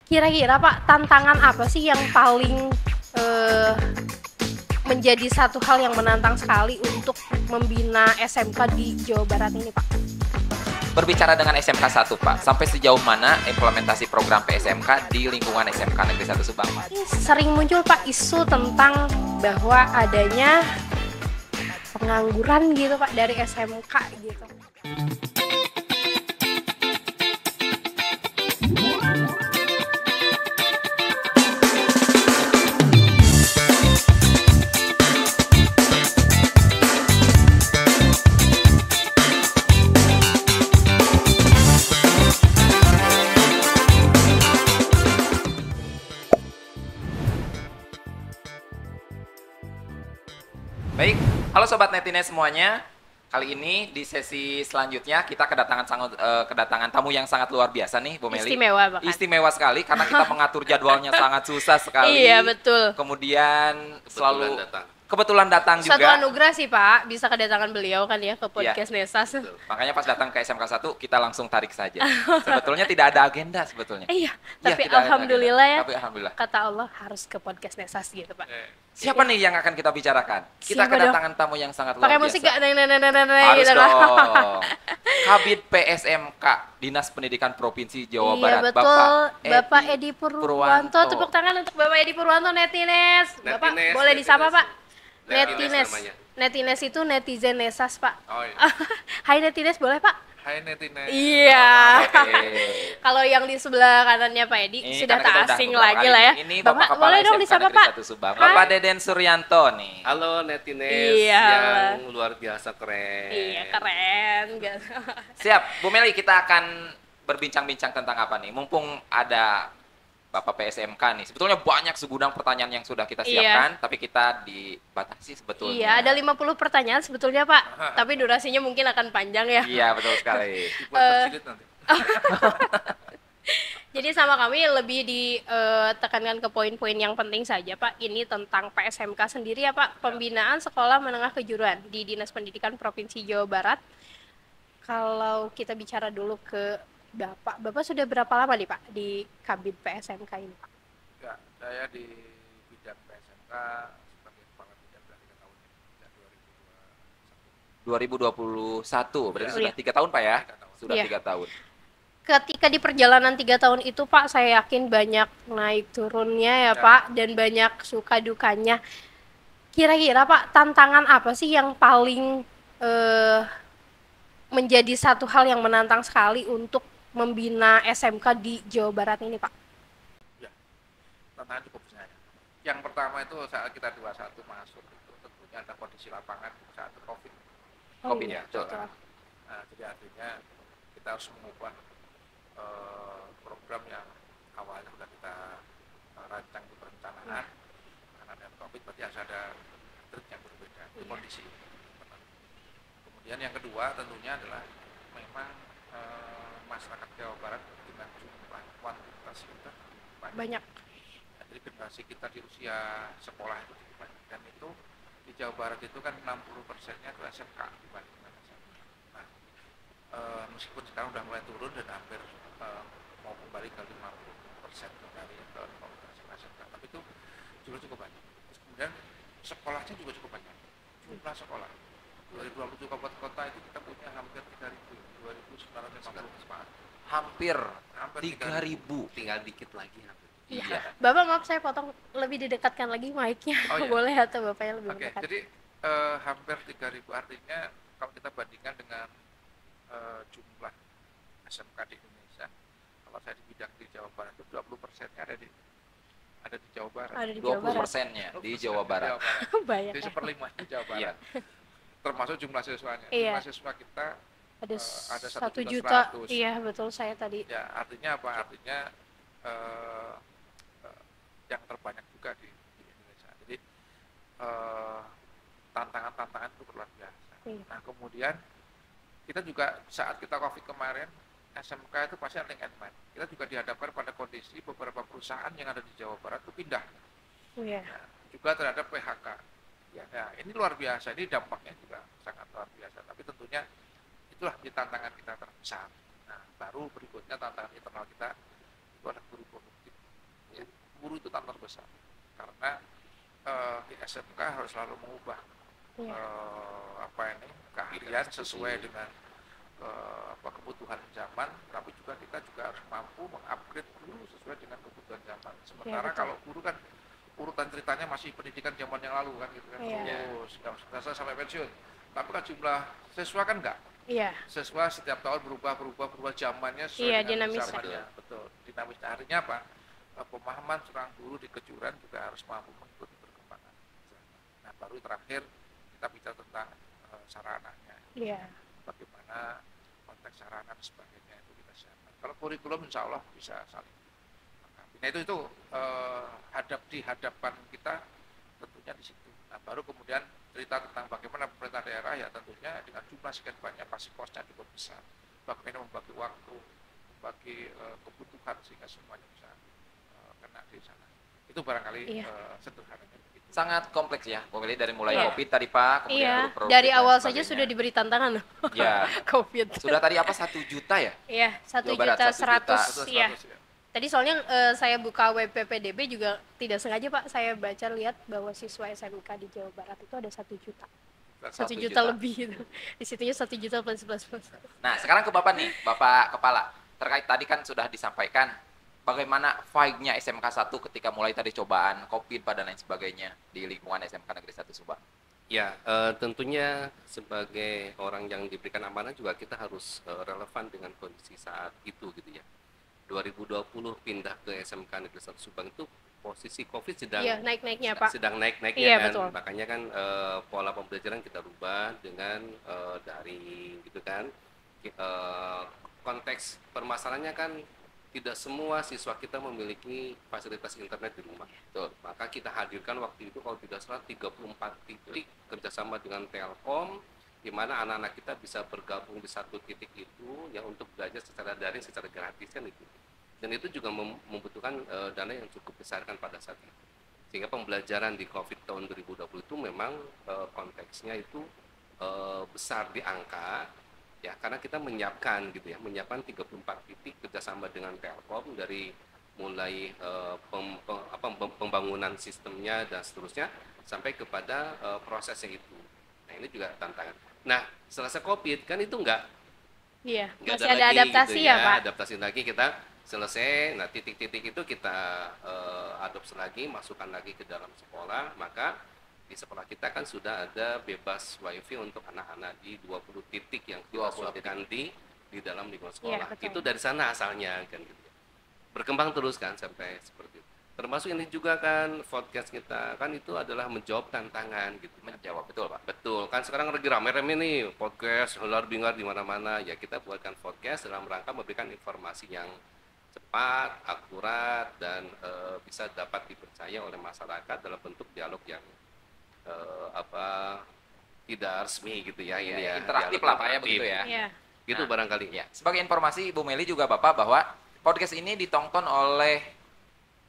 Kira-kira Pak, tantangan apa sih yang paling eh, menjadi satu hal yang menantang sekali untuk membina SMK di Jawa Barat ini Pak? Berbicara dengan SMK 1 Pak, sampai sejauh mana implementasi program PSMK di lingkungan SMK Negeri 1 Subang Pak? Ini sering muncul Pak isu tentang bahwa adanya pengangguran gitu Pak dari SMK gitu. Baik, halo Sobat Netines semuanya. Kali ini di sesi selanjutnya kita kedatangan tamu yang sangat luar biasa nih, Bu Meli. Istimewa bahkan. Istimewa sekali karena kita mengatur jadwalnya sangat susah sekali. Iya betul. Kemudian selalu kebetulan datang juga. Satu anugerah sih Pak, bisa kedatangan beliau kan ya ke podcast Nesas. Betul. Makanya pas datang ke SMK 1 kita langsung tarik saja. Sebetulnya tidak ada agenda sebetulnya. Iya, tapi tidak ada alhamdulillah agenda. ya. Tapi alhamdulillah. Kata Allah harus ke podcast Nesas gitu Pak. Siapa nih yang akan kita bicarakan? Kita Siapa kedatangan tamu yang sangat luar Pakai biasa. musik gak? Harus Gitu. dong. Kabid PSMK Dinas Pendidikan Provinsi Jawa Iya Barat, betul, Bapak Edi Purwanto. Tepuk tangan untuk Bapak Edi Purwanto, Netines. Bapak Netines, boleh disapa Pak? Netines Netines. namanya. Netines itu netizen Nesas Pak. Oh iya. Hai Netines, boleh Pak? Hai Netines. Iya. Oke. Kalau yang di sebelah kanannya Pak Edi Ini sudah karena tak kita udah asing beberapa lagi kali lah ya. nih. Ini Bapak Bapak Kepala boleh dong SMK disapa Negeri Pak? 1 Subang. Hai. Bapak Deden Suryanto nih. Halo Netines Iya. yang luar biasa keren. Iya keren. Siap, Bu Meli, kita akan berbincang-bincang tentang apa nih? Mumpung ada Bapak PSMK nih. Sebetulnya banyak segudang pertanyaan yang sudah kita Iya. siapkan, tapi kita dibatasi sebetulnya. Iya, ada 50 pertanyaan sebetulnya Pak. Tapi durasinya mungkin akan panjang ya. Iya, betul sekali. Dibuat terjilid nanti. Jadi sama kami lebih ditekankan ke poin-poin yang penting saja Pak. Ini tentang PSMK sendiri ya Pak. Pembinaan Sekolah Menengah Kejuruan di Dinas Pendidikan Provinsi Jawa Barat. Kalau kita bicara dulu ke Bapak sudah berapa lama nih Pak di Kabid PSMK ini Pak? Ya, saya di bidang PSMK sebagai kepala bidang sudah 3 tahun ya. Sejak 2021, berarti Iya. sudah 3 tahun Pak ya? 3 tahun. Sudah Iya. 3 tahun. Ketika di perjalanan 3 tahun itu Pak, saya yakin banyak naik turunnya ya Ya. Pak, dan banyak suka dukanya. Kira-kira Pak, tantangan apa sih yang paling menjadi satu hal yang menantang sekali untuk membina SMK di Jawa Barat ini Pak? Ya, tantangan cukup besar. Yang pertama itu saat kita 21 masuk itu tentunya ada kondisi lapangan saat itu COVID. Covid iya, ya, betul. betul. Nah, jadi artinya kita harus mengubah program yang awalnya sudah kita rancang di perencanaan. Karena dengan COVID berarti harus ada trik yang berbeda, itu Iya. kondisi. Kemudian yang kedua tentunya adalah memang masyarakat Jawa Barat dengan jumlah kuantitas kita Banyak. Jadi generasi kita di usia sekolah itu cukup banyak. Dan itu di Jawa Barat itu kan 60%-nya itu SMK dibandingkan SMK. Nah, meskipun sekarang sudah mulai turun dan hampir mau kembali ke 50% kembali ke 50% SMK, tapi itu juga cukup banyak. Terus kemudian sekolahnya juga cukup banyak. Jumlah sekolah 2027 kabupaten kota itu kita punya hampir 3.000, 2.950 sekolah. Hampir Hampir 3.000. Tinggal dikit lagi hampir. Iya. Bapak maaf saya potong, lebih didekatkan lagi mic-nya. Oh, iya. Boleh atau Bapaknya lebih Oke, mendekat? jadi hampir 3.000 artinya kalau kita bandingkan dengan jumlah SMK di Indonesia, kalau saya di bidang di Jawa Barat itu 20%-nya ada di Jawa Barat. Ada di Jawa Barat. 20%-nya di Jawa Barat. Banyak Jadi ya. seperlima di Jawa Iya. Barat. Termasuk jumlah siswanya. Iya. Jumlah siswa kita Ada ada 1 1.100.000. juta. Iya betul, saya tadi. ya artinya apa? Artinya yang terbanyak juga di Indonesia. Jadi tantangan-tantangan itu luar biasa. Iya. Nah kemudian kita juga saat kita COVID kemarin SMK itu pasti link and man. Kita juga dihadapkan pada kondisi beberapa perusahaan yang ada di Jawa Barat itu pindah. Iya. Nah, juga terhadap PHK. Ya, ini luar biasa. Ini dampaknya juga sangat luar biasa. Tapi tentunya itulah di tantangan kita terbesar. Nah, baru berikutnya tantangan internal kita itu ada guru produktif. besar karena di SMK harus selalu mengubah Iya. keahlian sesuai dengan kebutuhan zaman, tapi juga kita juga harus mampu mengupgrade guru sesuai dengan kebutuhan zaman. Sementara betul. kalau guru kan urutan ceritanya masih pendidikan zaman yang lalu kan gitu kan, Iya. terus sampai pensiun. Tapi kan jumlah siswa kan enggak. Iya. Siswa setiap tahun berubah zamannya sesuai Iya, dengan dinamis. zamannya. Betul. Dinamis. Artinya apa? Pemahaman seorang guru di kejuruan juga harus mampu mengikuti perkembangan zaman. Nah, baru terakhir kita bicara tentang sarananya. Iya. Bagaimana konteks sarana dan sebagainya itu kita siapkan. Kalau kurikulum insya Allah bisa saling melengkapi. Nah itu di hadapan kita tentunya di situ. Nah baru kemudian cerita tentang bagaimana pemerintah daerah ya tentunya dengan jumlah sekian banyak pasti kosnya cukup besar. Bagaimana membagi waktu, membagi kebutuhan sehingga semuanya bisa kena di sana. Itu barangkali sederhananya begitu. Sangat kompleks ya, Bu Meli, dari mulai Iya. COVID tadi Pak, kemudian Iya, huruf-huruf dari dan awal saja sebagainya. sudah diberi tantangan loh. Ya, COVID. sudah tadi apa 1 juta ya? Iya, Jawa Barat, 1.100.000. 100, Iya. ya. Tadi soalnya saya buka web PPDB juga tidak sengaja Pak, saya baca lihat bahwa siswa SMK di Jawa Barat itu ada 1 juta. 1 1 juta juta. lebih gitu. Di situnya 1 juta plus. Nah, sekarang ke Bapak nih, Bapak Kepala. Terkait tadi kan sudah disampaikan bagaimana vibe-nya SMK 1 ketika mulai tadi cobaan COVID dan lain sebagainya di lingkungan SMK Negeri 1 Subang. Ya, tentunya sebagai orang yang diberikan amanah juga kita harus relevan dengan kondisi saat itu gitu ya. 2020 pindah ke SMK Negeri 1 Subang itu posisi COVID sedang Iya, naik-naiknya Pak. sedang naik-naiknya Iya, kan. betul. Makanya kan pola pembelajaran kita rubah dengan daring gitu kan. Konteks permasalahannya kan tidak semua siswa kita memiliki fasilitas internet di rumah. Betul. Maka kita hadirkan waktu itu kalau tidak salah 34 titik kerjasama dengan Telkom, di mana anak-anak kita bisa bergabung di satu titik itu ya untuk belajar secara daring, secara gratis kan itu. Dan itu juga membutuhkan dana yang cukup besar kan pada saat itu. Sehingga pembelajaran di COVID tahun 2020 itu memang konteksnya itu besar di angka. Ya, karena kita menyiapkan 34 titik kerjasama dengan Telkom dari mulai pembangunan sistemnya dan seterusnya sampai kepada prosesnya itu. Nah ini juga tantangan. Nah selesai COVID kan itu nggak Masih ada adaptasi gitu ya Pak. Adaptasi lagi kita selesai. Nah titik-titik itu kita adopsi lagi, masukkan lagi ke dalam sekolah. Maka di sekolah kita kan sudah ada bebas wifi untuk anak-anak di 20 titik yang kita siapkan di dalam lingkungan sekolah. Betul. Itu dari sana asalnya kan gitu. Berkembang terus kan sampai seperti itu. Termasuk ini juga kan podcast kita kan itu adalah menjawab tantangan gitu. Menjawab, betul Pak. Betul kan sekarang lagi rame-rame nih podcast hingar-bingar di mana-mana ya, kita buatkan podcast dalam rangka memberikan informasi yang cepat, akurat dan bisa dapat dipercaya oleh masyarakat dalam bentuk dialog yang tidak resmi gitu ya, ini ya Interaktif dialog lah Pak ya, interaktif. begitu ya. Iya. Gitu Nah, barangkali Ya, sebagai informasi Bu Meli juga Bapak bahwa podcast ini ditonton oleh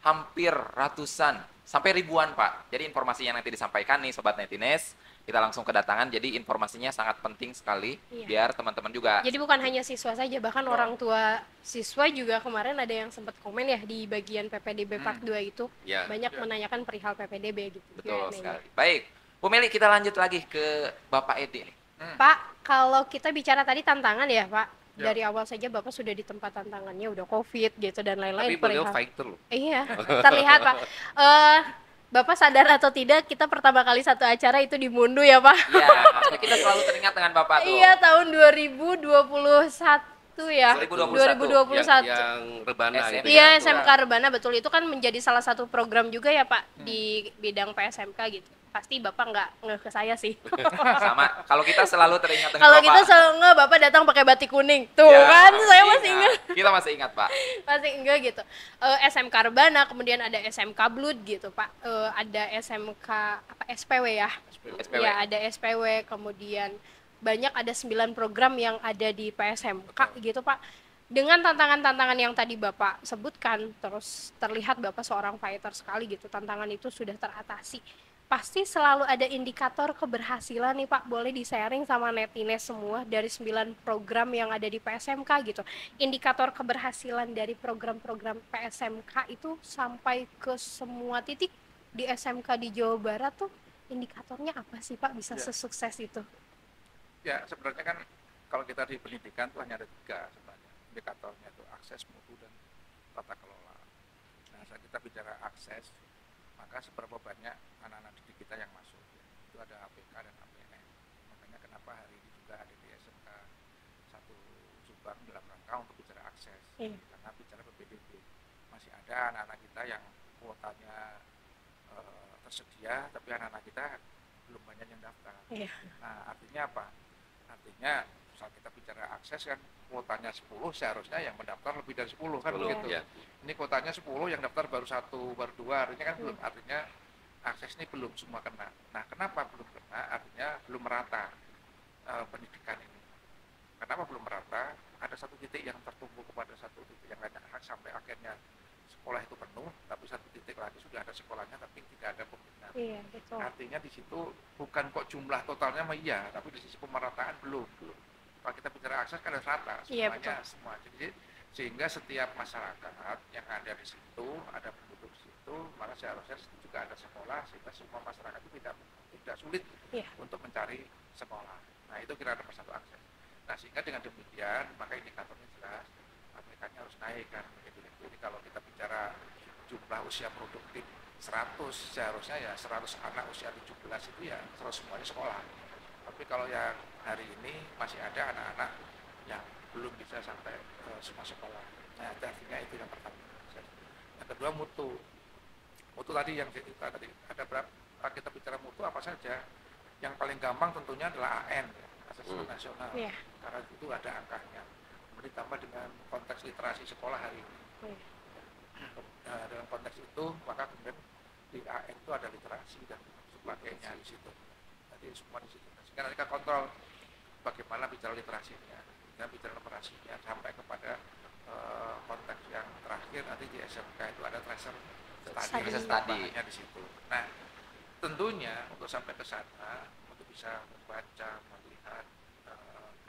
hampir ratusan sampai ribuan Pak. Jadi informasi yang nanti disampaikan nih Sobat Netines, kita langsung kedatangan. Jadi informasinya sangat penting sekali biar teman-teman juga. Jadi bukan hanya siswa saja, bahkan orang tua siswa juga kemarin ada yang sempat komen ya di bagian PPDB Part 2 itu. Ya. Banyak menanyakan perihal PPDB gitu. Betul Ya, sekali. Baik, Bu Meli kita lanjut lagi ke Bapak Edi nih. Pak, kalau kita bicara tadi tantangan ya Pak, Ya. dari awal saja Bapak sudah di tempat tantangannya, udah COVID gitu dan lain-lain. Tapi beliau perihal- fighter loh. Iya, terlihat Pak. Bapak sadar atau tidak, kita pertama kali satu acara itu di Mundu ya Pak? Iya, maksudnya kita selalu teringat dengan Bapak tuh. Iya, tahun 2021 ya. 2021. Yang rebana SMK. gitu Iya, ya. SMK Rebana betul. Itu kan menjadi salah satu program juga ya Pak di bidang PSMK gitu. Pasti Bapak nggak ngeh ke saya sih. Sama. Kalau kita selalu teringat dengan Kalau Bapak. kita selalu nggak, Bapak datang pakai batik kuning. Tuh Ya, kan, saya masih ingat. Kita masih ingat Pak. Masih enggak gitu. SMK Rebana, kemudian ada SMK Blood gitu Pak. Ada SMK apa SPW ya? SPW. Ya, ada SPW, kemudian banyak ada 9 program yang ada di PSMK gitu Pak. Dengan tantangan-tantangan yang tadi Bapak sebutkan, terus terlihat Bapak seorang fighter sekali gitu. Tantangan itu sudah teratasi. pasti selalu ada indikator keberhasilan nih Pak, boleh di-sharing sama Netines semua dari 9 program yang ada di PSMK gitu. Indikator keberhasilan dari program-program PSMK itu sampai ke semua titik di SMK di Jawa Barat tuh indikatornya apa sih Pak bisa Ya. sesukses itu? Ya, sebenarnya kan kalau kita di pendidikan tuh hanya ada 3 sebenarnya indikatornya, itu akses, mutu, dan tata kelola. Nah, saat kita bicara akses, maka seberapa banyak anak-anak didik kita yang masuk. Itu ada APK dan APN. Makanya kenapa hari ini juga ada di SMK 1 Subang dalam rangka untuk bicara akses. Karena bicara PPDB. Masih ada anak-anak kita yang kuotanya tersedia, tapi anak-anak kita belum banyak yang daftar. Nah, artinya apa? Artinya saat kita bicara akses kan kuotanya 10, seharusnya yang mendaftar lebih dari 10 kan 10, begitu. ya. Ini kuotanya 10, yang daftar baru 1, baru 2, artinya kan belum. Artinya akses ini belum semua kena. Nah, kenapa belum kena? Artinya belum merata pendidikan ini. Kenapa belum merata? Ada satu titik yang tertumbuh kepada satu titik yang lainnya, sampai akhirnya sekolah itu penuh, tapi satu titik lagi sudah ada sekolahnya tapi tidak ada pembinaan. Iya, betul. Artinya di situ bukan kok jumlah totalnya mah iya, tapi di sisi pemerataan belum. Kalau kita bicara akses kan harus rata semuanya, semua. Jadi sehingga setiap masyarakat yang ada di situ, ada penduduk di situ, maka seharusnya juga ada sekolah sehingga semua masyarakat itu tidak sulit untuk mencari sekolah. Nah, itu kira-kira nomor 1 akses. Nah, sehingga dengan demikian maka indikatornya jelas, aplikasinya harus naik kan. Jadi kalau kita bicara jumlah usia produktif 100, seharusnya ya 100 anak usia 17 itu ya 100 semuanya sekolah. Tapi kalau yang hari ini masih ada anak-anak yang belum bisa sampai semua sekolah. Nah, artinya itu yang pertama. Yang kedua, mutu. Mutu tadi yang kita tadi ada berapa? Kita bicara mutu apa saja? Yang paling gampang tentunya adalah AN, Asesmen Nasional. Karena itu ada angkanya. Kemudian ditambah dengan konteks literasi sekolah hari ini. Dalam konteks itu maka kemudian di AN itu ada literasi dan sebagainya di situ. Jadi semua di situ. Sehingga nanti kita kontrol bagaimana bicara literasinya, bicara literasinya sampai kepada konteks yang terakhir nanti di SMK itu ada tracer study di situ. Nah, tentunya untuk sampai ke sana untuk bisa membaca, melihat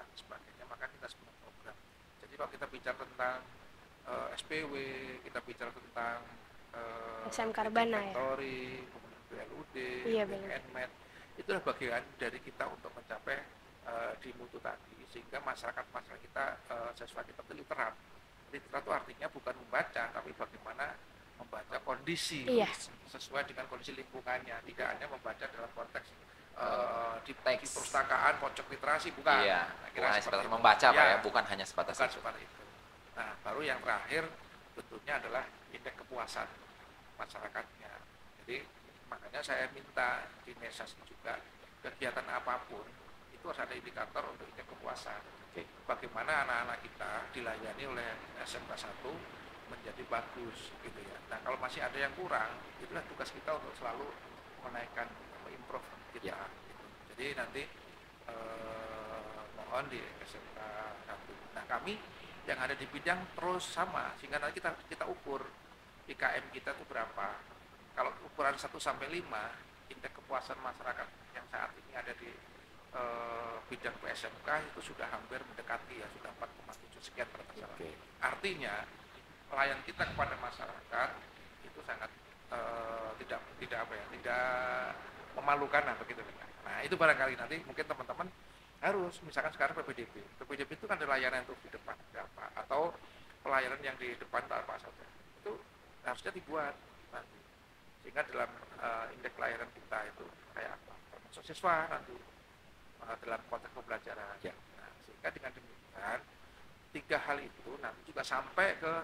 dan sebagainya maka kita punya program. Jadi kalau kita bicara tentang SPW, kita bicara tentang SMK Rbana ya. Kemudian BLUD, NMED, itu adalah bagian dari kita untuk mencapai di mutu tadi, sehingga masyarakat kita siswa kita itu literat. Literat itu artinya bukan membaca, tapi bagaimana membaca kondisi sesuai dengan kondisi lingkungannya, tidak hanya membaca dalam konteks di perpustakaan pojok literasi, bukan. Iya, bukan hanya sebatas membaca Pak ya, bukan hanya sebatas itu. Seperti itu. Nah, baru yang terakhir tentunya adalah indeks kepuasan masyarakatnya. Jadi makanya saya minta di Nesas juga kegiatan apapun itu harus ada indikator untuk indeks kepuasan. Bagaimana anak-anak kita dilayani oleh SMK 1 menjadi bagus gitu ya. Nah, kalau masih ada yang kurang, itulah tugas kita untuk selalu menaikkan, improve kita. Gitu. Jadi nanti mohon di SMK 1. Nah, kami yang ada di bidang terus sama, sehingga nanti kita ukur IKM kita itu berapa. Kalau ukuran 1 sampai 5, indeks kepuasan masyarakat yang saat ini ada di bidang PSMK itu sudah hampir mendekati ya, sudah 4,7 sekian persen. Artinya pelayan kita kepada masyarakat itu sangat tidak memalukan lah begitu. Nah, itu barangkali nanti mungkin teman-teman harus, misalkan sekarang PPDB itu kan ada layanan untuk di depan apa, atau pelayanan yang di depan apa saja, itu harusnya dibuat nanti, sehingga dalam indeks pelayanan kita itu kayak apa, termasuk siswa nanti dalam konteks pembelajaran. Nah, sehingga dengan demikian 3 hal itu nanti juga sampai ke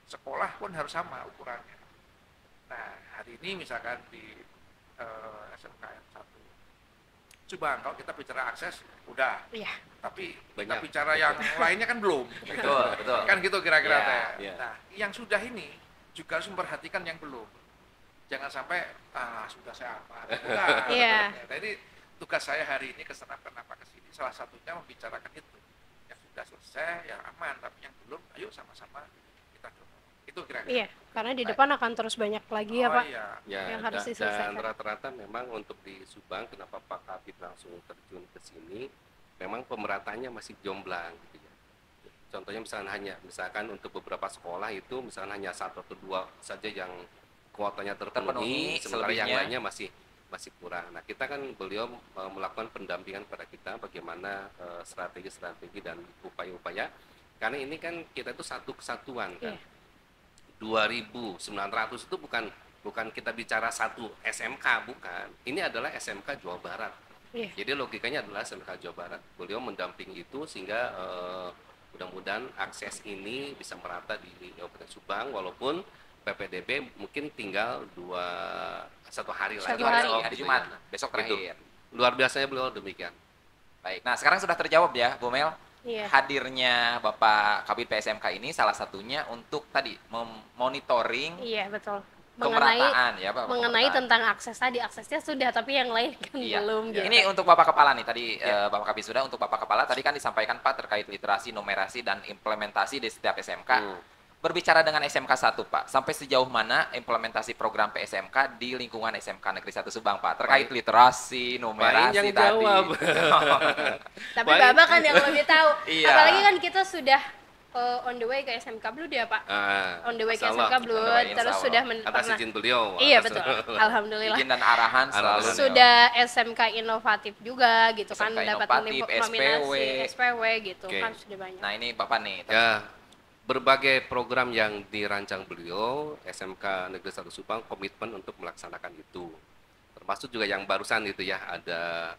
sekolah pun harus sama ukurannya. Nah, hari ini misalkan di SMK 1 Subang, kalau kita bicara akses udah, tapi kita bicara yang lainnya kan belum. Betul. Kan gitu kira-kira. Yeah. Nah, yang sudah ini juga harus memperhatikan yang belum. Jangan sampai sudah saya apa. Jadi tugas saya hari ini kenapa ke sini salah satunya membicarakan itu. Yang sudah selesai ya aman, tapi yang belum ayo sama-sama kita dorong. Itu kira-kira. Iya, karena di depan akan terus banyak lagi ya, Oh Pak. iya. Ya, Yang harus dan diselesaikan. rata-rata memang untuk di Subang, kenapa Pak Kabit langsung terjun ke sini, memang pemerataannya masih jomblang gitu ya. Contohnya misalkan untuk beberapa sekolah itu misalkan hanya satu atau dua saja yang kuotanya terpenuhi, sementara yang selebihnya. lainnya masih kurang. Nah, kita kan beliau melakukan pendampingan pada kita bagaimana strategi-strategi dan upaya-upaya, karena ini kan kita itu satu kesatuan kan. Iya. 2.900 itu bukan kita bicara satu SMK, bukan. Ini adalah SMK Jawa Barat. Iya. Jadi logikanya adalah SMK Jawa Barat. Beliau mendampingi itu sehingga mudah-mudahan akses ini bisa merata di Kabupaten Subang, walaupun PPDB mungkin tinggal satu hari Satu lagi. hari. besok Hari gitu Jumat, ya. besok Gitu. terakhir. Luar biasanya beliau demikian. Baik, nah sekarang sudah terjawab ya, Bu Mel. Iya. Hadirnya Bapak Kabit PSMK ini salah satunya untuk tadi memonitoring Iya, betul. Mengenai kemerataan ya Pak. mengenai kemerataan. tentang aksesnya, aksesnya sudah, tapi yang lain kan Iya. belum gitu. Ini untuk Bapak Kepala nih tadi Iya. Bapak Kabit sudah, untuk Bapak Kepala tadi kan disampaikan Pak terkait literasi, numerasi dan implementasi di setiap SMK. Berbicara dengan SMK 1 Pak, sampai sejauh mana implementasi program PSMK di lingkungan SMK Negeri 1 Subang Pak terkait literasi, numerasi yang tadi. jawab. Tapi Baik. Bapak kan yang lebih tahu. Iya. Apalagi kan kita sudah on the way ke SMK Blue ya, Pak. On the way ke Insya Allah. SMK Blue, On the way, terus insya sudah Allah. Atas izin beliau. Iya, atas- betul. Alhamdulillah. Izin dan arahan selalu. Sudah SMK inovatif juga gitu kan, SMK dapat inovatif, nominasi SPW. SPW gitu Oke. kan, sudah banyak. Nah ini Bapak nih. Ya, berbagai program yang dirancang beliau, SMK Negeri 1 Subang komitmen untuk melaksanakan itu. Termasuk juga yang barusan itu ya, ada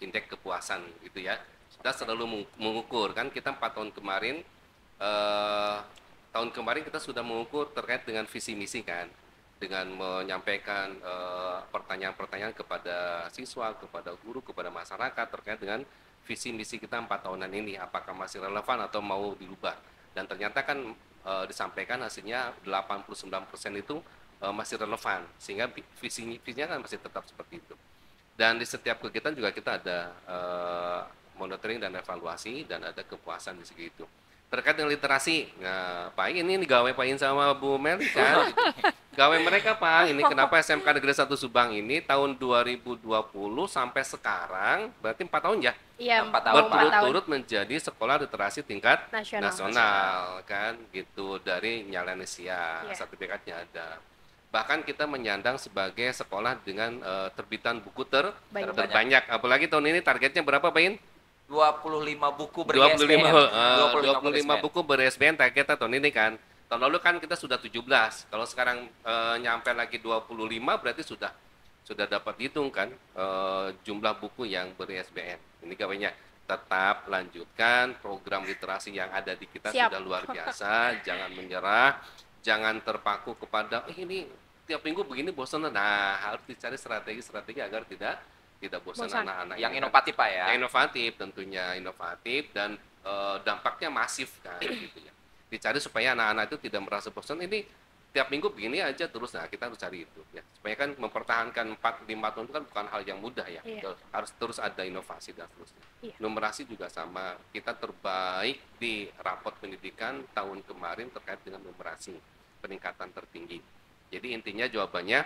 indeks kepuasan gitu ya. Kita selalu mengukur kan, kita 4 tahun kemarin, tahun kemarin kita sudah mengukur terkait dengan visi misi kan, dengan menyampaikan pertanyaan-pertanyaan kepada siswa, kepada guru, kepada masyarakat terkait dengan visi misi kita 4 tahunan ini, apakah masih relevan atau mau dirubah. Dan ternyata kan disampaikan hasilnya 89% itu masih relevan, sehingga visinya kan masih tetap seperti itu. Dan di setiap kegiatan juga kita ada monitoring dan evaluasi, dan ada kepuasan di segi itu. Terkait dengan literasi, nah Pak ini digawe Pak In sama Bu Mel kan, gawe mereka Pak, ini kenapa SMK Negeri 1 Subang ini tahun 2020 sampai sekarang, berarti 4 tahun ya? Iya, 4 tahun, Pak. Berturut-turut menjadi sekolah literasi tingkat Nasional. nasional kan gitu, dari Nyalanesia, Iya. sertifikatnya ada. Bahkan kita menyandang sebagai sekolah dengan terbitan buku terbanyak. Apalagi tahun ini targetnya berapa Pak In? 25 buku 25, ber-ISBN. 25 buku ber-ISBN targetnya tahun ini kan. Tahun lalu kan kita sudah 17. Kalau sekarang nyampe lagi 25 berarti sudah dapat hitung kan jumlah buku yang ber-ISBN. Ini gawainya tetap lanjutkan program literasi yang ada di kita. Siap. Sudah luar biasa, jangan menyerah, jangan terpaku kepada ini tiap minggu begini bosan. Nah, harus dicari strategi-strategi agar tidak bosan Bosan. anak-anak Yang ini kan. inovatif Pak ya. Yang inovatif, tentunya inovatif, dan dampaknya masif kan gitu ya. Dicari supaya anak-anak itu tidak merasa bosan, ini tiap minggu begini aja terus. Nah, kita harus cari itu ya. Supaya kan mempertahankan 4-5 tahun itu kan bukan hal yang mudah ya. Iya. Harus terus ada inovasi dan seterusnya. Iya. Numerasi juga sama. Kita terbaik di rapot pendidikan tahun kemarin terkait dengan numerasi, peningkatan tertinggi. Jadi intinya jawabannya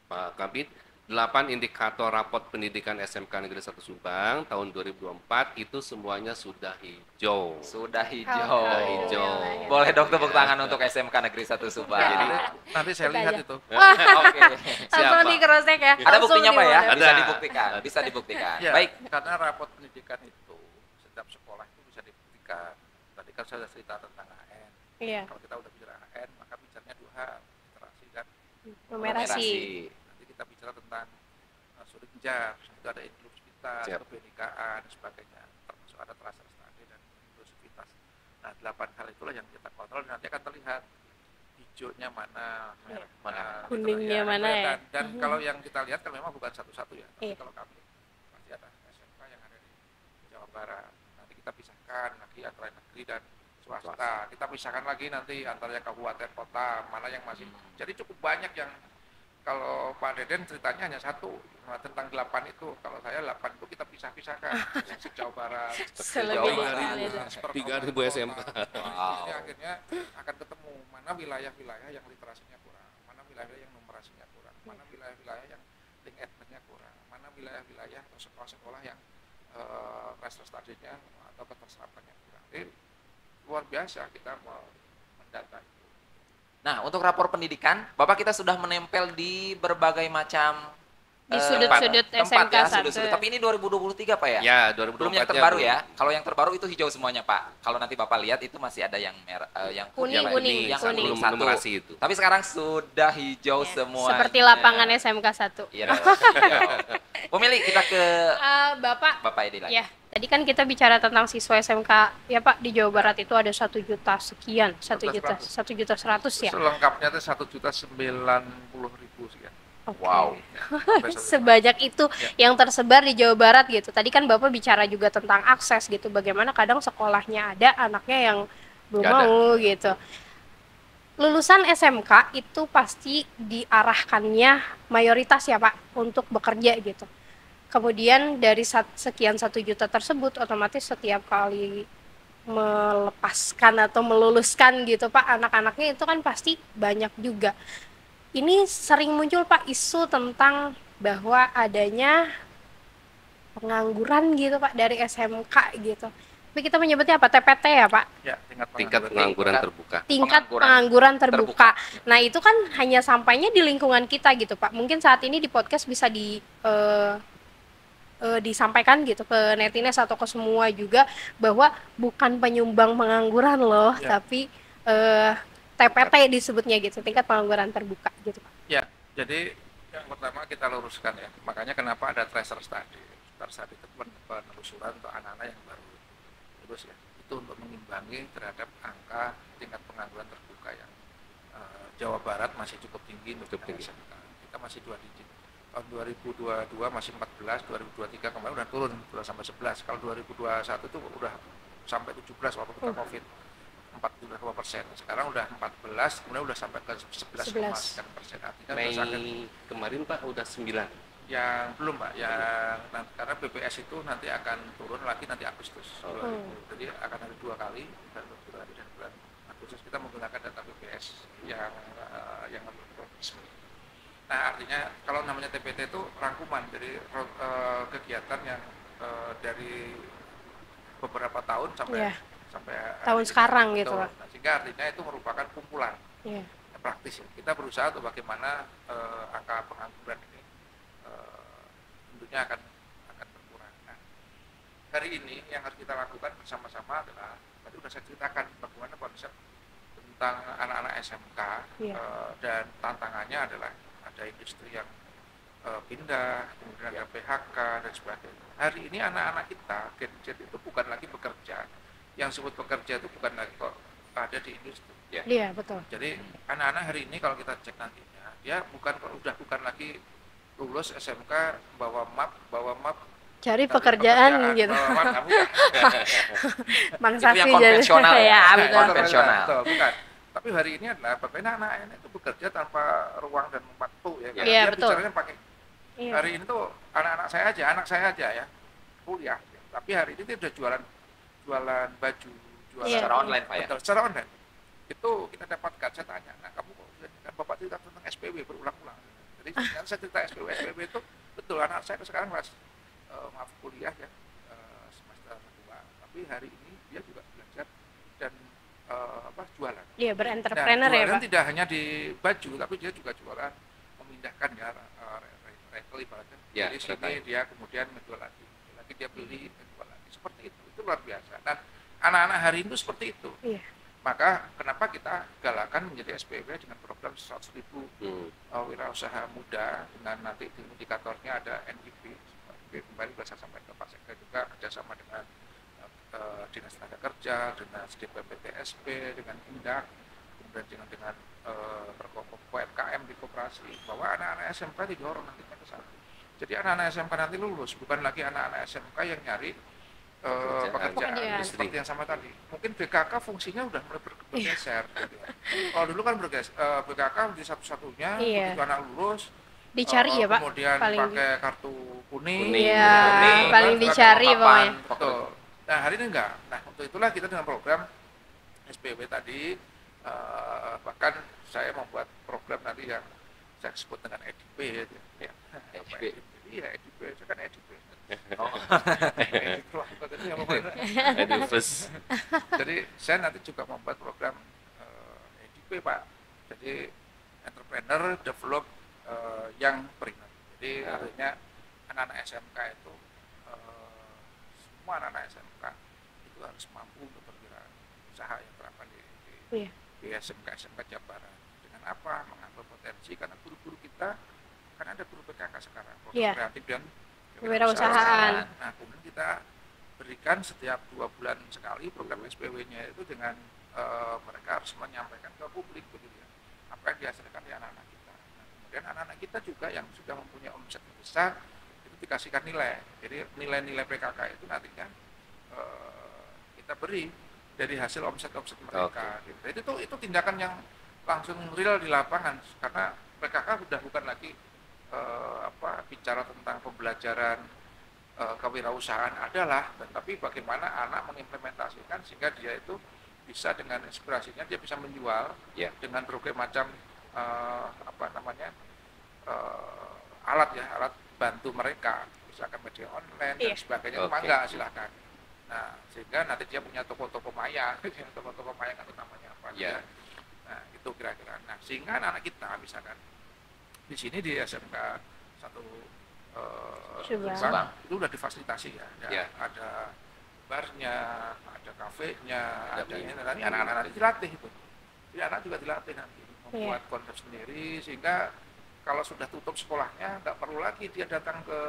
Pak Kabit, 8 indikator rapot pendidikan SMK Negeri 1 Subang tahun 2024 itu semuanya sudah hijau. Sudah hijau. Alhamdulillah. Boleh dong tepuk tangan untuk SMK Negeri 1 Subang. Jadi Nanti saya Kita lihat aja. itu. Oke. Langsung Siapa? di cross check ya. Ada Langsung buktinya Pak ya? dimonitor. Bisa Ada. dibuktikan. Bisa dibuktikan. Ya, Baik. karena rapot pendidikan itu setiap sekolah itu bisa dibuktikan. Tadi kan saya cerita tentang AN. Iya, Kalau kita udah bicara AN, maka bicaranya 2 hal, literasi dan numerasi. nanti kita bicara tentang surinjak, itu ada inklusivitas, Siap. kebinekaan, dan sebagainya, termasuk ada terasa study dan inklusivitas. Nah, 8 hal itulah yang kita kontrol, dan nanti akan terlihat hijaunya mana, merah mana, Kuningnya mana ya. Dan kalau yang kita lihat kan memang bukan satu-satu ya, tapi Iya. kalau kami pasti ada SMK yang ada di Jawa Barat. Nanti kita pisahkan lagi antara negeri dan swasta. Kita pisahkan lagi nanti antara yang kabupaten kota, mana yang masih. Jadi cukup banyak yang Kalau Pak Deden ceritanya hanya satu. Nah, tentang 8 itu, kalau saya 8 itu kita pisah-pisahkan. Sejauh Barat, Selebih Jawa detail Barat. itu. 3.000 SMK. Wow. Jadi akhirnya akan ketemu mana wilayah-wilayah yang literasinya kurang, mana wilayah-wilayah yang numerasinya kurang, mana wilayah-wilayah yang link ethnicnya kurang, mana wilayah-wilayah atau sekolah-sekolah yang research studies-nya atau keterserapannya kurang. Jadi luar biasa kita mendata itu. Nah, untuk rapor pendidikan, Bapak kita sudah menempel di berbagai macam Di sudut-sudut tempat SMK ya, 1. sudut-sudut. Tapi ini 2023 Pak ya? Ya, Belum 2024 yang terbaru ya. Kalau yang terbaru itu hijau semuanya Pak. Kalau nanti Bapak lihat itu masih ada yang merah, yang Kuning, yang kuning, yang kuning. belum satu. numerasi itu. Tapi sekarang sudah hijau Ya, semua. seperti lapangan SMK 1. Iya. Pemilih kita ke Bapak, Bapak Edi lagi. ya, tadi kan kita bicara tentang siswa SMK ya Pak, di Jawa Barat itu ada 1 juta sekian, 1.100.000 ya. Selengkapnya itu 1.090.000 sekian. Wow. Sebanyak itu yang tersebar di Jawa Barat gitu. Tadi kan Bapak bicara juga tentang akses gitu, bagaimana kadang sekolahnya ada, anaknya yang belum Nggak ada. mau gitu. Lulusan SMK itu pasti diarahkannya mayoritas ya Pak untuk bekerja gitu. Kemudian dari sekian 1 juta tersebut otomatis setiap kali melepaskan atau meluluskan gitu Pak, anak-anaknya itu kan pasti banyak juga. Ini sering muncul Pak isu tentang bahwa adanya pengangguran gitu Pak dari SMK gitu. Tapi kita menyebutnya apa? TPT ya Pak? Ya, Tingkat pengangguran terbuka. Tingkat Pengangguran pengangguran terbuka. Nah itu kan hanya sampainya di lingkungan kita gitu Pak. Mungkin saat ini di podcast bisa disampaikan gitu ke netines atau ke semua juga bahwa bukan penyumbang pengangguran loh, Ya. tapi TPT disebutnya gitu, tingkat pengangguran terbuka gitu Pak. Ya, jadi yang pertama kita luruskan ya. Makanya kenapa ada tracer study. Tracer study itu penelusuran untuk anak-anak yang baru lulus ya. Itu untuk mengimbangi terhadap angka tingkat pengangguran terbuka yang Jawa Barat masih cukup tinggi untuk SMK. Kita masih 2 digit. Tahun 2022 masih 14, 2023 kemarin udah turun, udah sampai 11. Kalau 2021 itu udah sampai 17 waktu kita COVID. 42%. Sekarang udah 14, kemudian udah sampai ke 11,9%. Artinya Mei udah sangat kemarin Pak udah 9. yang belum Pak, yang karena BPS itu nanti akan turun lagi nanti Agustus 2000. Jadi akan ada 2 kali dan bulan Agustus kita menggunakan data BPS yang resmi. Nah artinya kalau namanya TPT itu rangkuman dari kegiatan yang dari beberapa tahun sampai Tahun sekarang gitu Pak. Nah, sehingga artinya itu merupakan kumpulan Iya. praktis ya. Kita berusaha untuk bagaimana angka pengangguran ini tentunya akan berkurang. Nah, hari ini yang harus kita lakukan bersama-sama adalah tadi sudah saya ceritakan bagaimana konsep tentang anak-anak SMK dan tantangannya adalah ada industri yang pindah, kemudian ada PHK dan sebagainya. Hari ini anak-anak kita Gen Z itu bukan lagi bekerja. Yang disebut bekerja itu bukan lagi kok ada di industri. Iya, betul. Jadi anak-anak hari ini kalau kita cek nantinya, dia bukan lagi lulus SMK bawa map Cari pekerjaan gitu. bawa map, nah, bukan. Bang Itu Safi yang konvensional jadi- ya. ya, betul. Konvensional. Betul, bukan. Tapi hari ini adalah bagaimana anak-anak itu bekerja tanpa ruang dan waktu ya. Kan? Iya, Dia betul. bicaranya pakai Iya. hari ini tuh anak saya aja ya kuliah. Tapi hari ini dia udah jualan baju, jualan Iya. Secara online Pak ya. Betul, secara online. Itu kita dapatkan, saya tanya, nah kamu kan Bapak cerita tentang SPW berulang-ulang. Jadi sebenarnya saya cerita SPW itu betul anak saya sekarang kelas kuliah ya semester 2. Tapi hari ini dia juga belajar dan jualan. Iya, berentrepreneur Nah, ya jualan Pak. tidak hanya di baju, tapi dia juga jualan memindahkan ya retail ibaratnya. Ya, Jadi sini retail. dia kemudian menjual lagi dia beli menjual lagi. Seperti itu luar biasa. Dan anak-anak hari ini seperti itu. Iya. Maka kenapa kita galakan menjadi SPW dengan program 100.000 wirausaha muda dengan nanti indikatornya ada NIP. Kembali bisa sampai ke Pak Sekda juga kerjasama dengan Dinas Tenaga Kerja, dengan DPPTSP, dengan Indak, kemudian dengan UMKM di koperasi, bahwa anak-anak SMK didorong nanti ke sana. Jadi anak-anak SMK nanti lulus, bukan lagi anak-anak SMK yang nyari pekerjaan Pekerjaan. seperti yang sama tadi. Mungkin BKK fungsinya udah mulai bergeser. Gitu ya. Kalau dulu kan BKK di satu-satunya Iya. begitu anak lulus Dicari ya, Pak? kemudian Paling pakai kartu kuning, Iya, kuning, paling kan, dicari kelengkapan. pokoknya. betul. Nah hari ini enggak. Nah untuk itulah kita dengan program SPW tadi bahkan saya membuat program nanti yang saya sebut dengan EDP gitu ya. EDP. Iya EDP, itu kan EDP. Oh. Itu yang pokoknya. Edufus. Jadi saya nanti juga membuat program EDP Pak. Jadi entrepreneur develop yang beriman. Jadi artinya anak-anak SMK itu semua anak-anak SMK itu harus mampu untuk bergerak usaha yang terapkan Iya. di SMK Jawa Barat. Dengan apa? Mengambil potensi karena guru-guru kita kan ada guru PKK sekarang, program Iya. kreatif dan Kewirausahaan. Nah, kemudian kita berikan setiap 2 bulan sekali program SPW-nya itu dengan mereka harus menyampaikan ke publik begitu ya, apa yang dihasilkan di anak-anak kita. Nah, kemudian anak-anak kita juga yang sudah mempunyai omset besar itu dikasihkan nilai. Jadi nilai-nilai PKK itu nantinya kita beri dari hasil omset-omset mereka. Gitu. Jadi itu tindakan yang langsung real di lapangan karena PKK sudah bukan lagi bicara tentang pembelajaran kewirausahaan adalah, tapi bagaimana anak mengimplementasikan sehingga dia itu bisa dengan inspirasinya dia bisa menjual dengan berbagai macam alat bantu mereka, misalkan media online dan sebagainya. Mangga silakan. Nah sehingga nanti dia punya toko-toko maya, toko-toko maya itu namanya apa? Nah itu kira-kira. Nah sehingga anak kita misalkan di sini di SMK 1 Subang itu udah difasilitasi ya. Ada barnya, ada kafenya, ada ini. Nanti anak-anak nanti dilatih itu. Jadi anak juga dilatih nanti membuat konsep sendiri sehingga kalau sudah tutup sekolahnya nggak perlu lagi dia datang ke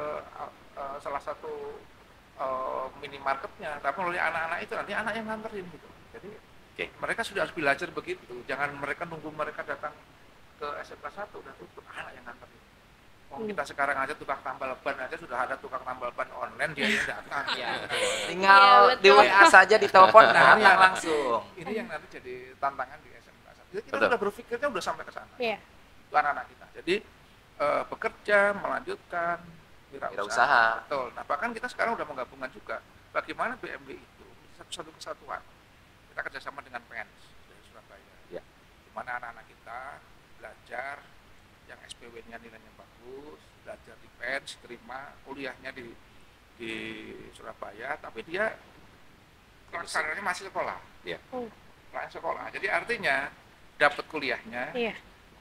salah satu minimarketnya, tapi melalui anak-anak itu nanti anak yang nganterin gitu. Jadi mereka sudah harus belajar begitu. Jangan mereka nunggu mereka datang ke SMK 1 udah tutup, anak yang nganterin. Kita sekarang aja tukang tambal ban aja sudah ada tukang tambal ban online dia yang datang. Tinggal di WA saja, ditelepon datang langsung. Ini yang nanti jadi tantangan di SMK 1. Jadi kita udah berpikirnya udah sampai ke sana. Itu anak-anak kita. Jadi bekerja, melanjutkan wirausaha. Betul. Nah bahkan kita sekarang udah menggabungkan juga bagaimana BMW itu satu kesatuan. Kita kerjasama dengan PENS dari Surabaya. Di mana anak-anak kita belajar yang SPW-nya nilainya bagus, belajar di PENS, terima kuliahnya di Surabaya, tapi dia pelaksananya masih sekolah. Sekolah. Jadi artinya dapat kuliahnya,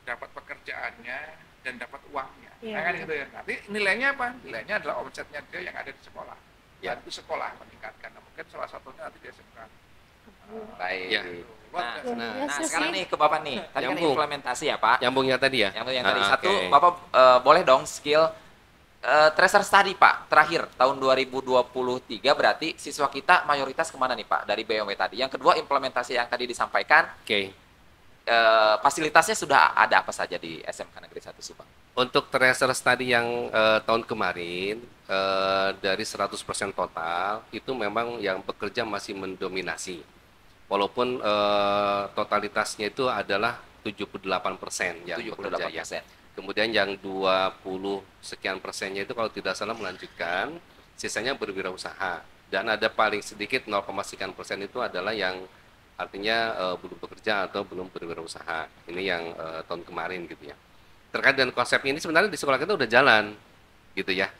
dapat pekerjaannya, dan dapat uangnya. Kan gitu ya. Nanti nilainya apa? Nilainya adalah omsetnya dia yang ada di sekolah. Bantu sekolah meningkatkan. Nah, mungkin salah satunya nanti di SMK. Baik. Nah, sekarang nih ke Bapak nih. Tadi kan implementasi ya Pak. Nyambungnya tadi ya? Yang tadi satu, Bapak boleh dong skill tracer study Pak. Terakhir tahun 2023 berarti siswa kita mayoritas kemana nih Pak dari BMW tadi. Yang kedua implementasi yang tadi disampaikan. Fasilitasnya sudah ada apa saja di SMK Negeri 1 Subang? Untuk tracer study yang tahun kemarin dari 100% total itu memang yang bekerja masih mendominasi. Walaupun totalitasnya itu adalah 78% yang 78%. Bekerja ya. Kemudian yang 20 sekian persennya itu kalau tidak salah melanjutkan, sisanya berwirausaha. Dan ada paling sedikit 0, sekian persen itu adalah yang artinya belum bekerja atau belum berwirausaha. Ini yang tahun kemarin gitu ya. Terkait dengan konsep ini sebenarnya di sekolah kita udah jalan gitu ya.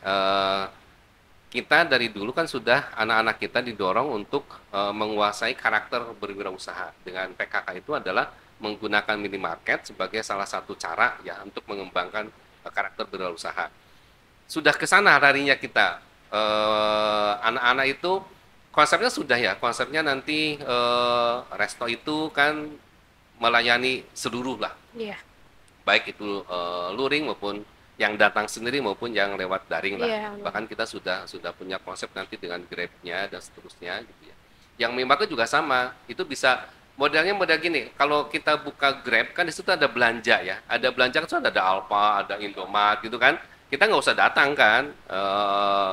Kita dari dulu kan sudah anak-anak kita didorong untuk menguasai karakter berwirausaha. Dengan PKK itu adalah menggunakan minimarket sebagai salah satu cara ya untuk mengembangkan karakter berwirausaha. Sudah ke sana larinya kita. Anak-anak itu konsepnya sudah ya, konsepnya nanti resto itu kan melayani seluruh lah. Baik itu luring maupun yang datang sendiri maupun yang lewat daring lah. Bahkan kita sudah punya konsep nanti dengan Grab-nya dan seterusnya gitu ya. Yang minimarket juga sama, itu bisa modelnya model gini. Kalau kita buka Grab kan di situ ada belanja ya. Ada belanja kan ada Alfa, ada Indomaret gitu kan. Kita nggak usah datang kan.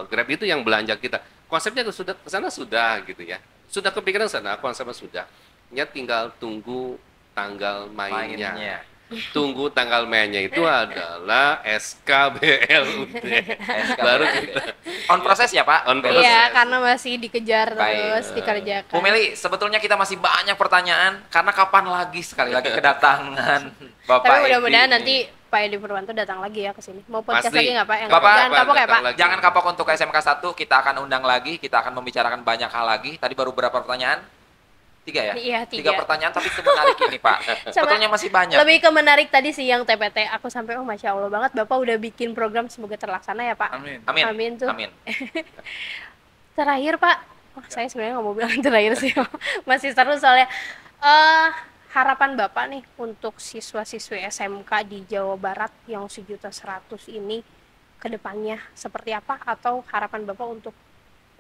Grab itu yang belanja kita. konsepnya sudah ke sana sudah gitu ya. Sudah kepikiran sana, konsepnya sudah. Ya tinggal tunggu tanggal mainnya. Mainnya. Tunggu tanggal mainnya itu adalah SKBLUD. Baru kita On proses ya Pak? On proses. Iya, karena masih dikejar Baik. terus, dikerjakan. Bu Meli, sebetulnya kita masih banyak pertanyaan karena kapan lagi sekali lagi kedatangan Bapak Tapi mudah-mudahan Edi nanti Pak Edi Purwanto datang lagi ya ke sini. Mau podcast Pasti. lagi nggak Pak? Yang Bapak, jangan kapok ya datang Pak. lagi. Jangan kapok untuk SMK 1, kita akan undang lagi, kita akan membicarakan banyak hal lagi. Tadi baru berapa pertanyaan? 3 ya? Iya, 3 3. pertanyaan tapi semenarik ini Pak. Sebetulnya masih banyak. Lebih ke menarik tadi sih yang TPT. Aku sampai Masya Allah banget Bapak udah bikin program, semoga terlaksana ya Pak. Amin. Amin. Amin tuh. Amin. Terakhir Pak, saya sebenarnya nggak mau bilang terakhir sih, masih seru soalnya. Harapan Bapak nih untuk siswa-siswi SMK di Jawa Barat yang 1.100.000 ini ke depannya seperti apa? Atau harapan Bapak untuk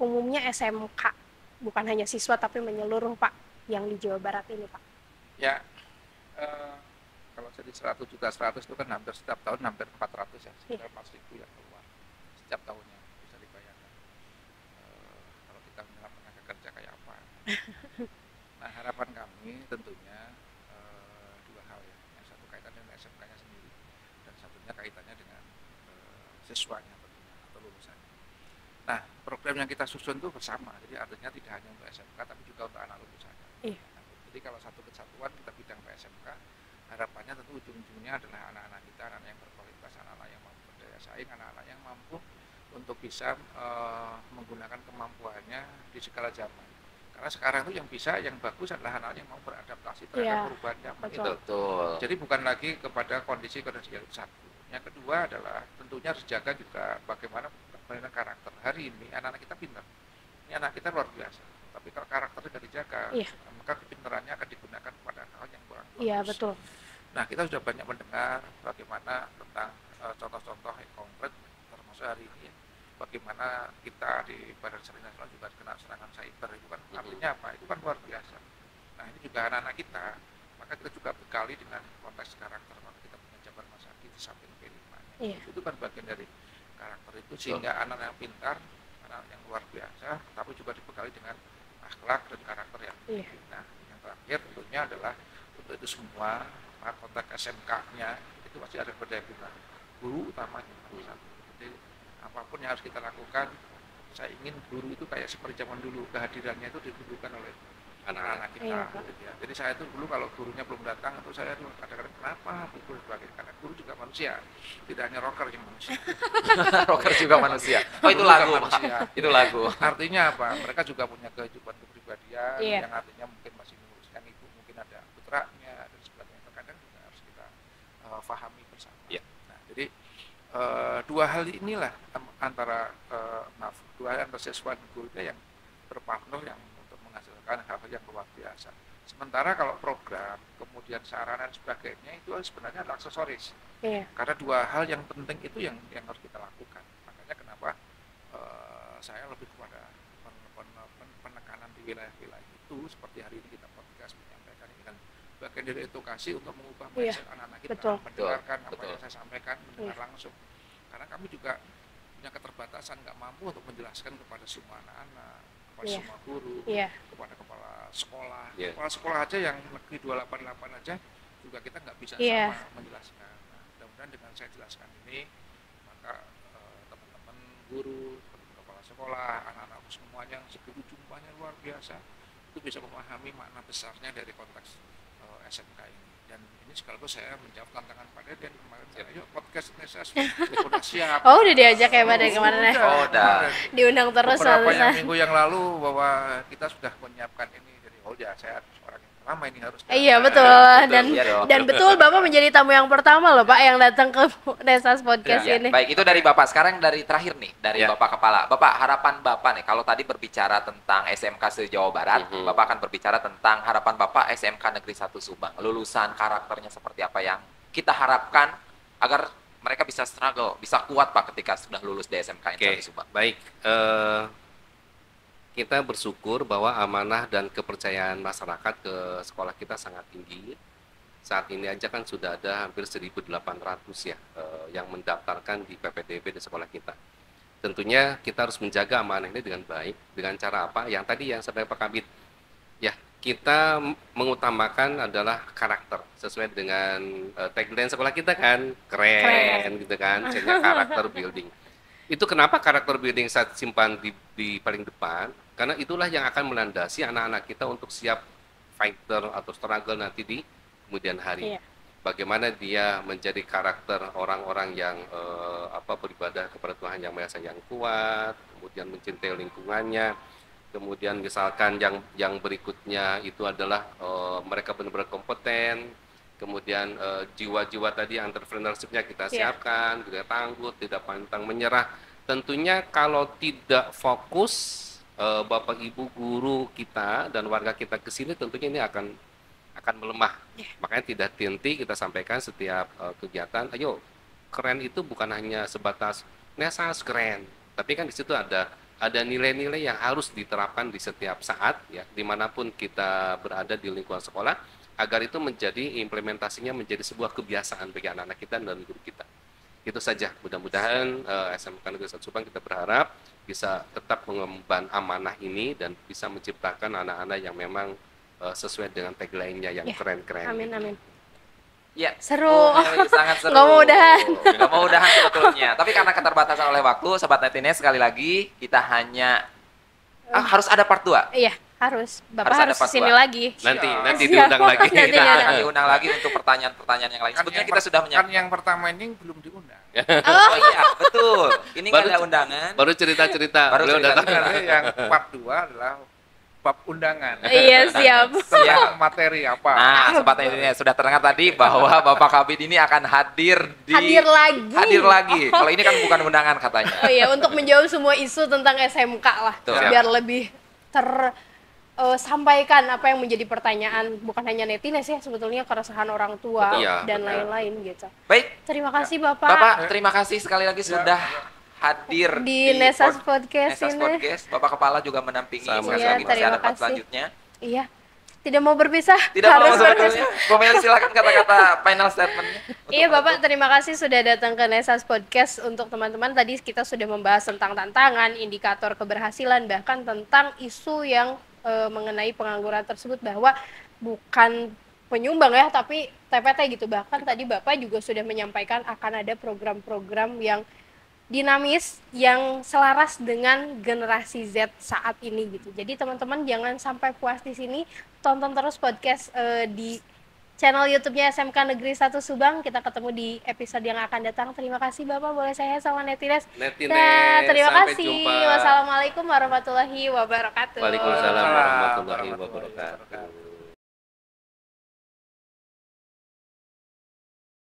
umumnya SMK, bukan hanya siswa tapi menyeluruh Pak yang di Jawa Barat ini Pak? Ya, kalau jadi 100 juta 100 itu kan hampir setiap tahun hampir 400 ya, sekitar 4.000 yang keluar setiap tahunnya, bisa dibayangkan. Kalau kita menyerap tenaga kerja kayak apa. Nah, harapan kami tentunya dua hal ya. Yang satu kaitannya dengan SMK-nya sendiri, dan satunya kaitannya dengan siswanya tentunya atau lulusannya. Nah, program yang kita susun itu bersama, jadi artinya tidak hanya untuk SMK tapi juga untuk anak lulusannya. Iya. Jadi kalau satu kesatuan kita bidang PSMK, harapannya tentu ujung-ujungnya adalah anak-anak kita, anak yang berkualitas, anak-anak yang mampu berdaya saing, anak-anak yang mampu untuk bisa menggunakan kemampuannya di segala zaman. Karena sekarang itu yang bisa, yang bagus adalah anak yang mau beradaptasi terhadap Iya, perubahan zaman betul. itu. Betul. Jadi bukan lagi kepada kondisi-kondisi yang satu. Yang kedua adalah tentunya harus jaga juga bagaimana permainan karakter. Hari ini anak-anak kita pintar, ini anak kita luar biasa. Tapi kalau karakternya tidak dijaga, Iya. maka kepintarannya akan digunakan pada hal yang kurang bagus. Iya betul. Nah, kita sudah banyak mendengar bagaimana tentang contoh-contoh yang konkret, termasuk hari ini ya, bagaimana kita di Badan Sering Nasional juga kena serangan cyber. Itu kan artinya apa? Itu kan luar biasa. Nah, ini juga anak-anak kita, maka kita juga bekali dengan konteks karakter. Maka kita punya Jabar Masaki di samping P5-nya. Iya. Itu kan bagian dari karakter itu, sehingga anak yang pintar, anak yang luar biasa, tapi juga dibekali dengan akhlak dan karakter yang Iya. tinggi. Nah, yang terakhir tentunya adalah untuk itu semua, maka konteks SMK-nya itu pasti ada berdaya guna guru utamanya. Jadi apapun yang harus kita lakukan, saya ingin guru itu kayak seperti zaman dulu, kehadirannya itu dibutuhkan oleh anak-anak kita. Iya, Pak. Gitu ya. Jadi saya itu dulu kalau gurunya belum datang, itu saya tuh kadang-kadang kenapa guru sebagainya, karena guru juga manusia, tidak hanya rocker yang manusia. Rocker juga manusia. Oh itu Guru juga lagu Pak. manusia. Itu lagu. Artinya apa? Mereka juga punya kehidupan kepribadian Iya. yang artinya mungkin masih menguruskan ibu, mungkin ada putranya dan sebagainya. Terkadang juga harus kita pahami bersama. Iya. Nah, jadi dua hal inilah antara dua hal antara siswa dan gurunya yang berpartner yang untuk menghasilkan hal-hal yang luar biasa. Sementara kalau program, kemudian sarana dan sebagainya itu sebenarnya adalah aksesoris. Iya. Karena dua hal yang penting itu yang harus kita lakukan. Makanya kenapa saya lebih kepada penekanan di wilayah-wilayah itu, seperti hari ini kita podcast menyampaikan ini kan bagian dari edukasi untuk mengubah Iya, mindset anak-anak kita, betul. mendengarkan apa Betul. yang saya sampaikan, mendengar Iya. langsung. Karena kami juga punya keterbatasan, nggak mampu untuk menjelaskan kepada semua anak-anak, kepada Iya. semua guru, Iya. kepada kepala sekolah. Iya. Kepala sekolah aja yang negeri 288 aja juga kita nggak bisa Iya. sama menjelaskan. Nah, mudah-mudahan dengan saya jelaskan ini, maka teman-teman guru, teman kepala sekolah, anak-anak semuanya yang segitu jumlahnya luar biasa, itu bisa memahami makna besarnya dari konteks SMK ini. Dan ini sekaligus saya menjawab tantangan Pak Deden kemarin. Ayo podcast ini saya sudah siap. Oh udah diajak ya Pak dari kemarin ya? Oh, udah. Diundang terus Beberapa soalnya. minggu yang lalu bahwa kita sudah menyiapkan ini, jadi oh ya saya orang yang lama ini harus. Iya betul. Dan Iya dong. dan betul Bapak menjadi tamu yang pertama loh Pak yang datang ke Nesas Podcast Ya, ini. baik itu dari Bapak. Sekarang dari terakhir nih, dari Ya. Bapak Kepala. Bapak, harapan Bapak nih, kalau tadi berbicara tentang SMK se-Jawa Barat, Bapak akan berbicara tentang harapan Bapak SMK Negeri 1 Subang. Lulusan karakternya seperti apa yang kita harapkan agar mereka bisa struggle, bisa kuat Pak ketika sudah lulus di SMK Oke, 1 Subang. baik. Kita bersyukur bahwa amanah dan kepercayaan masyarakat ke sekolah kita sangat tinggi. Saat ini aja kan sudah ada hampir 1.800 ya yang mendaftarkan di PPDB di sekolah kita. Tentunya kita harus menjaga amanah ini dengan baik. Dengan cara apa? Yang tadi yang sampai Pak Kabit, ya kita mengutamakan adalah karakter sesuai dengan tagline sekolah kita kan, keren gitu kan, sehingga karakter building. Itu kenapa karakter building saya simpan di paling depan, karena itulah yang akan melandasi anak-anak kita untuk siap fighter atau struggle nanti di kemudian hari. Iya. Bagaimana dia menjadi karakter orang-orang yang beribadah kepada Tuhan Yang Maha Esa yang kuat, kemudian mencintai lingkungannya, kemudian misalkan yang berikutnya itu adalah mereka benar-benar kompeten, kemudian jiwa-jiwa tadi entrepreneurship-nya kita siapkan, tidak tangguh, tidak pantang menyerah. Tentunya kalau tidak fokus Bapak Ibu guru kita dan warga kita ke sini, tentunya ini akan melemah. Makanya tidak henti kita sampaikan setiap kegiatan, ayo keren itu bukan hanya sebatas Nesas keren, tapi kan di situ ada nilai-nilai yang harus diterapkan di setiap saat ya, dimanapun kita berada di lingkungan sekolah, agar itu menjadi implementasinya menjadi sebuah kebiasaan bagi anak-anak kita dan guru kita. Itu saja, mudah-mudahan SMK Negeri 1 Subang kita berharap bisa tetap mengemban amanah ini dan bisa menciptakan anak-anak yang memang sesuai dengan tagline-nya yang keren-keren. Amin, amin. Ya, Seru. Sangat seru. Nggak mau udahan. Nggak mau udahan sebetulnya. Tapi karena keterbatasan oleh waktu, Sobat Netines, sekali lagi kita hanya harus ada part 2. Iya, harus. Bapak Harus ada harus part kesini dua. lagi. Nanti Siap. diundang lagi. Nanti Kita diundang. akan diundang lagi untuk pertanyaan-pertanyaan yang lain. Sebetulnya kita sudah kan menyiapkan. yang pertama ini belum diundang. Oh iya, betul. Ini nggak ada undangan. Baru cerita-cerita. Baru Beliau cerita-cerita. datang. Nanti yang part 2 adalah bab undangan. Iya, siap. Tentang materi apa? Nah, Sobat Netines, sudah terdengar tadi bahwa Bapak Kabid ini akan hadir Hadir lagi. Hadir lagi. Kalau ini kan bukan undangan katanya. Oh iya, untuk menjawab semua isu tentang SMK lah. Betul. Biar lebih sampaikan apa yang menjadi pertanyaan, bukan hanya netines ya, sebetulnya keresahan orang tua Betul, ya, dan betul. lain-lain gitu. Baik, Terima kasih Bapak, Bapak terima kasih sekali lagi sudah hadir di Nesas Podcast Nesas ini. Podcast. Bapak Kepala juga mendampingi Sama. sekali Iya, lagi masih terima ada part kasih. selanjutnya. Iya. Tidak mau berpisah. Tidak mau harus sebetulnya. Bu Meli silakan kata-kata final statementnya. Iya Bapak, terima kasih sudah datang ke Nesas Podcast. Untuk teman-teman, tadi kita sudah membahas tentang tantangan, indikator keberhasilan, bahkan tentang isu yang mengenai pengangguran tersebut, bahwa bukan penyumbang ya, tapi TPT gitu. Bahkan tadi Bapak juga sudah menyampaikan akan ada program-program yang dinamis, yang selaras dengan generasi Z saat ini gitu. Jadi teman-teman jangan sampai puas di sini, tonton terus podcast di channel YouTube-nya SMK Negeri 1 Subang. Kita ketemu di episode yang akan datang. Terima kasih Bapak, boleh saya sama Netines. Netines, Terima sampai kasih. jumpa. Wassalamualaikum warahmatullahi wabarakatuh. Waalaikumsalam warahmatullahi wabarakatuh.